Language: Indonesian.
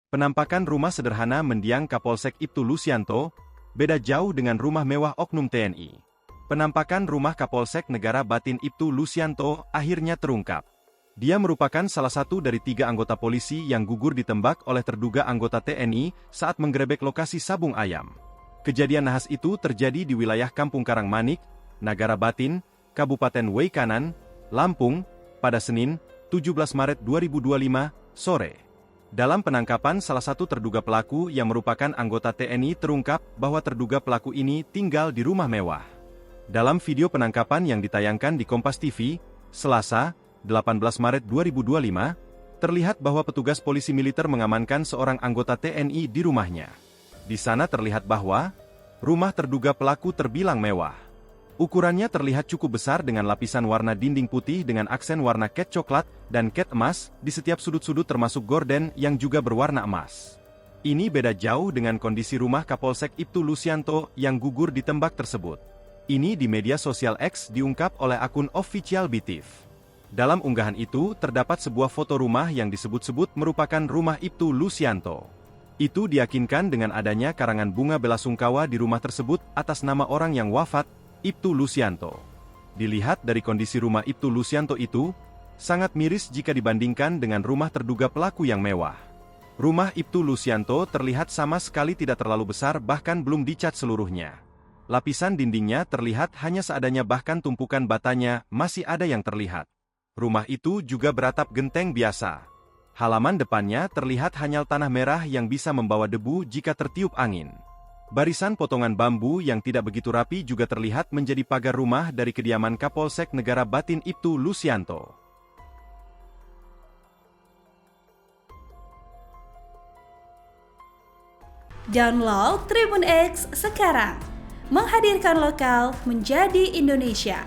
Penampakan rumah sederhana mendiang Kapolsek Ibtu Lusianto, beda jauh dengan rumah mewah oknum TNI. Penampakan rumah Kapolsek Negara Batin Ibtu Lusianto akhirnya terungkap. Dia merupakan salah satu dari 3 anggota polisi yang gugur ditembak oleh terduga anggota TNI saat menggerebek lokasi sabung ayam. Kejadian nahas itu terjadi di wilayah Kampung Karangmanik, Nagara Batin, Kabupaten Weikanan, Lampung, pada Senin, 17 Maret 2025, sore. Dalam penangkapan salah satu terduga pelaku yang merupakan anggota TNI terungkap bahwa terduga pelaku ini tinggal di rumah mewah. Dalam video penangkapan yang ditayangkan di Kompas TV, Selasa, 18 Maret 2025, terlihat bahwa petugas polisi militer mengamankan seorang anggota TNI di rumahnya. Di sana terlihat bahwa rumah terduga pelaku terbilang mewah. Ukurannya terlihat cukup besar dengan lapisan warna dinding putih dengan aksen warna cat coklat dan cat emas di setiap sudut-sudut termasuk gorden yang juga berwarna emas. Ini beda jauh dengan kondisi rumah Kapolsek Ibtu Lusianto yang gugur ditembak tersebut. Ini di media sosial X diungkap oleh akun official BTV. Dalam unggahan itu terdapat sebuah foto rumah yang disebut-sebut merupakan rumah Ibtu Lusianto. Itu diyakinkan dengan adanya karangan bunga belasungkawa di rumah tersebut atas nama orang yang wafat, Ibtu Lusianto. Dilihat dari kondisi rumah Ibtu Lusianto itu, sangat miris jika dibandingkan dengan rumah terduga pelaku yang mewah. Rumah Ibtu Lusianto terlihat sama sekali tidak terlalu besar bahkan belum dicat seluruhnya. Lapisan dindingnya terlihat hanya seadanya bahkan tumpukan batanya masih ada yang terlihat. Rumah itu juga beratap genteng biasa. Halaman depannya terlihat hanya tanah merah yang bisa membawa debu jika tertiup angin. Barisan potongan bambu yang tidak begitu rapi juga terlihat menjadi pagar rumah dari kediaman Kapolsek Negara Batin Ibtu Lusianto. Download Tribun X sekarang, menghadirkan lokal menjadi Indonesia.